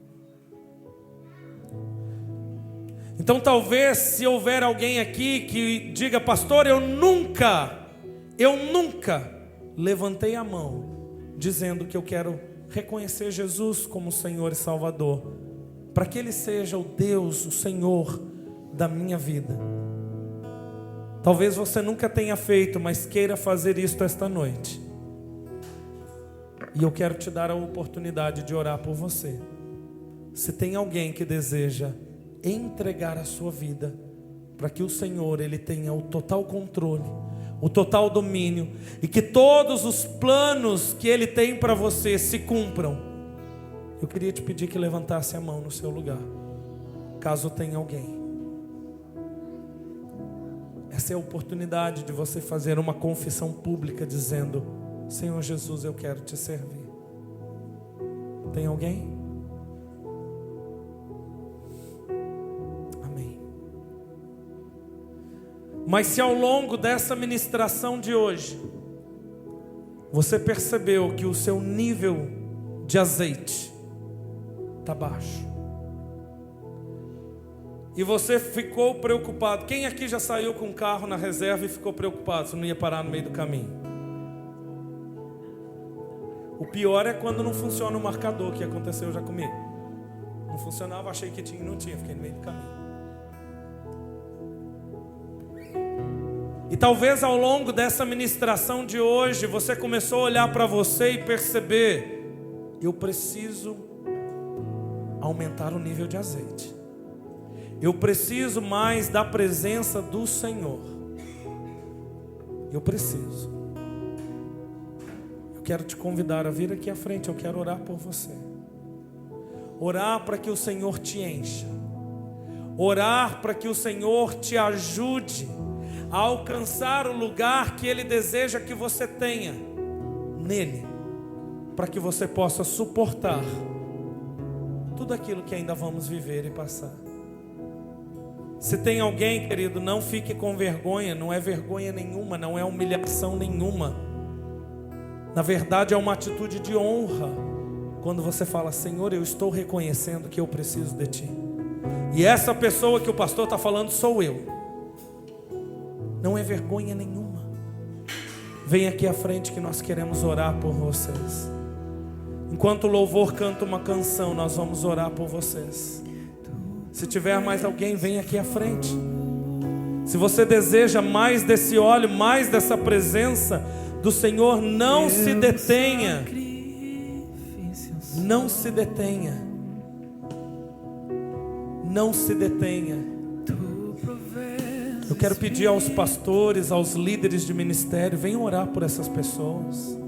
Então talvez, se houver alguém aqui que diga: pastor, eu nunca levantei a mão dizendo que eu quero reconhecer Jesus como Senhor e Salvador, para que Ele seja o Deus, o Senhor da minha vida. Talvez você nunca tenha feito, mas queira fazer isto esta noite. E eu quero te dar a oportunidade de orar por você. Se tem alguém que deseja entregar a sua vida para que o Senhor, Ele tenha o total controle, o total domínio, e que todos os planos que Ele tem para você se cumpram, eu queria te pedir que levantasse a mão no seu lugar, caso tenha alguém. Essa é a oportunidade de você fazer uma confissão pública dizendo: Senhor Jesus, eu quero te servir. Tem alguém? Amém. Mas se ao longo dessa ministração de hoje você percebeu que o seu nível de azeite está baixo, e você ficou preocupado, quem aqui já saiu com o carro na reserva e ficou preocupado se não ia parar no meio do caminho? O pior é quando não funciona o marcador, que aconteceu já comigo. Não funcionava, achei que tinha e não tinha, fiquei no meio do caminho. E talvez ao longo dessa ministração de hoje você começou a olhar para você e perceber: eu preciso aumentar o nível de azeite. Eu preciso mais da presença do Senhor. Eu preciso. Eu quero te convidar a vir aqui à frente. Eu quero orar por você. Orar para que o Senhor te encha. Orar para que o Senhor te ajude a alcançar o lugar que Ele deseja que você tenha nele, para que você possa suportar tudo aquilo que ainda vamos viver e passar. Se tem alguém, querido, não fique com vergonha. Não é vergonha nenhuma, não é humilhação nenhuma. Na verdade é uma atitude de honra, quando você fala: Senhor, eu estou reconhecendo que eu preciso de Ti. E essa pessoa que o pastor está falando sou eu. Não é vergonha nenhuma. Vem aqui à frente que nós queremos orar por vocês. Enquanto o louvor canta uma canção, nós vamos orar por vocês. Se tiver mais alguém, vem aqui à frente. Se você deseja mais desse óleo, mais dessa presença do Senhor, não se detenha. Não se detenha. Não se detenha. Eu quero pedir aos pastores, aos líderes de ministério, venham orar por essas pessoas.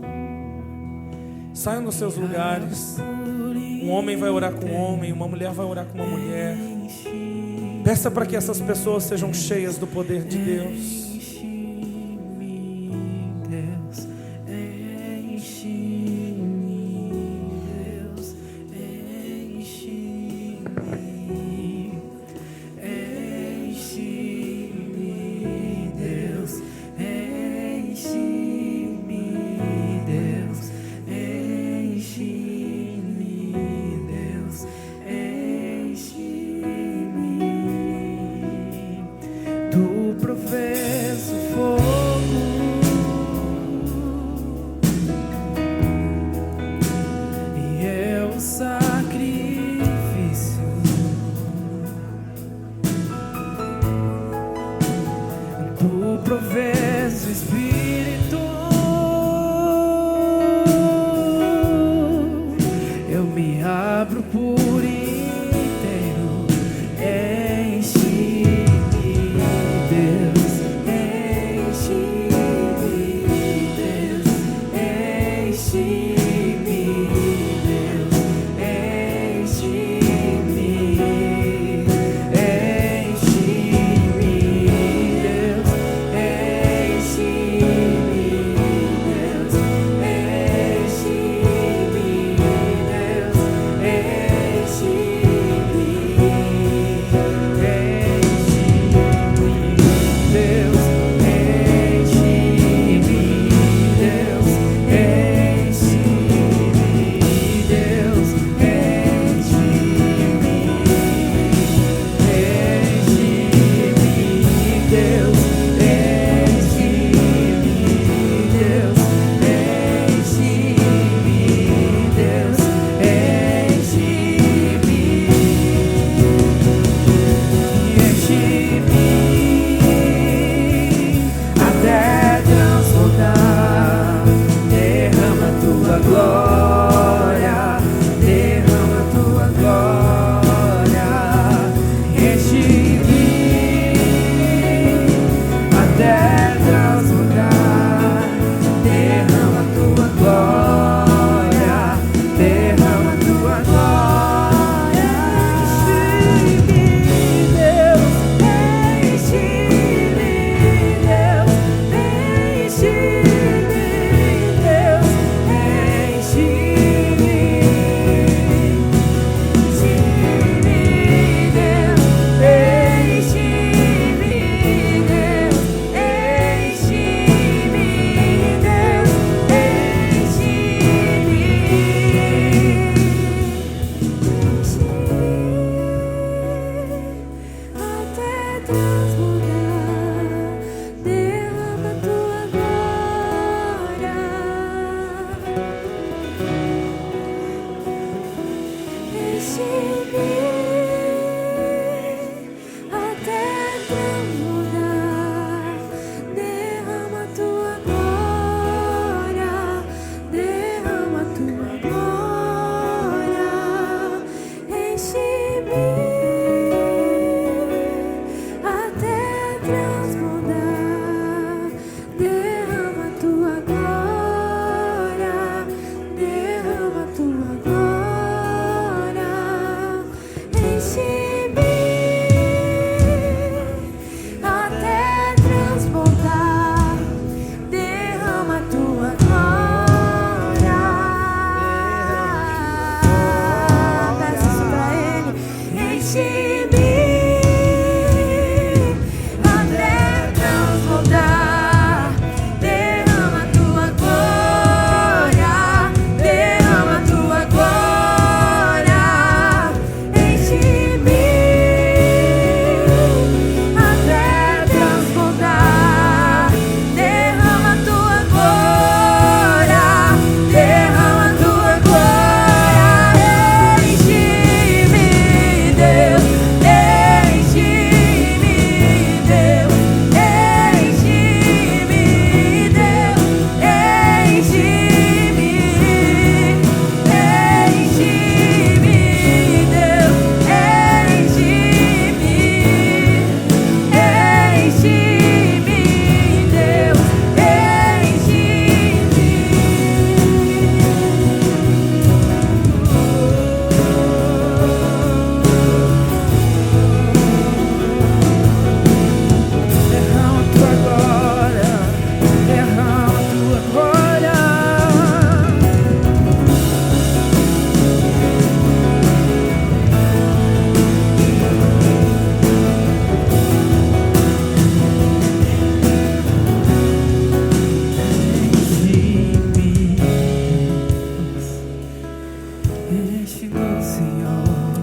Saiam dos seus lugares. Um homem vai orar com um homem, uma mulher vai orar com uma mulher. Peça para que essas pessoas sejam cheias do poder de Deus.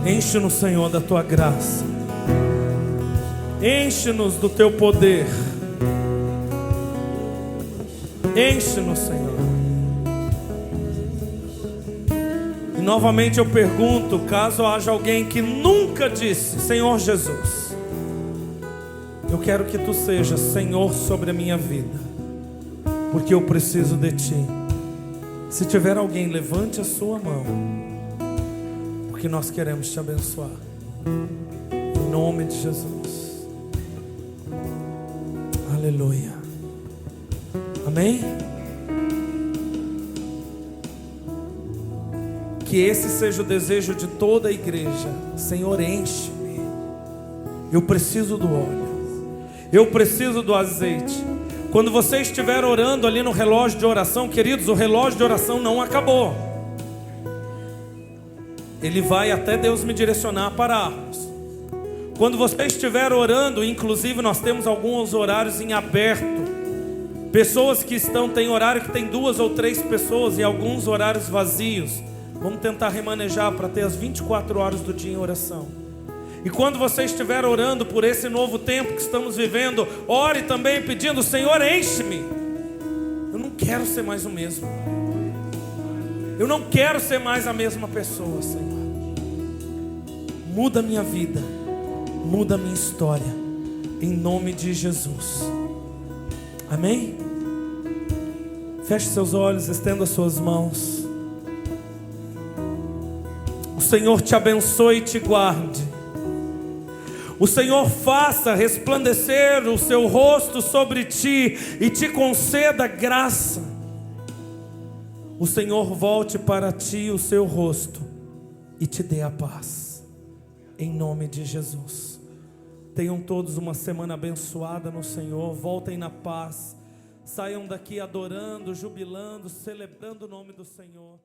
Enche-nos, Senhor, da tua graça. Enche-nos do teu poder. Enche-nos, Senhor. E novamente eu pergunto, caso haja alguém que nunca disse: Senhor Jesus, eu quero que tu sejas Senhor sobre a minha vida, porque eu preciso de ti. Se tiver alguém, levante a sua mão, porque nós queremos te abençoar. Em nome de Jesus. Aleluia. Amém? Que esse seja o desejo de toda a igreja. Senhor, enche-me. Eu preciso do óleo. Eu preciso do azeite. Quando você estiver orando ali no relógio de oração, queridos, o relógio de oração não acabou. Ele vai até Deus me direcionar a pararmos. Quando você estiver orando, inclusive nós temos alguns horários em aberto. Pessoas que tem horário que tem 2 ou 3 pessoas e alguns horários vazios. Vamos tentar remanejar para ter as 24 horas do dia em oração. E quando você estiver orando por esse novo tempo que estamos vivendo, ore também pedindo: Senhor, enche-me. Eu não quero ser mais o mesmo. Eu não quero ser mais a mesma pessoa, Senhor. Muda a minha vida, muda a minha história, em nome de Jesus. Amém? Feche seus olhos, estenda as suas mãos. O Senhor te abençoe e te guarde. O Senhor faça resplandecer o seu rosto sobre ti e te conceda graça. O Senhor volte para ti o seu rosto e te dê a paz. Em nome de Jesus. Tenham todos uma semana abençoada no Senhor. Voltem na paz. Saiam daqui adorando, jubilando, celebrando o nome do Senhor.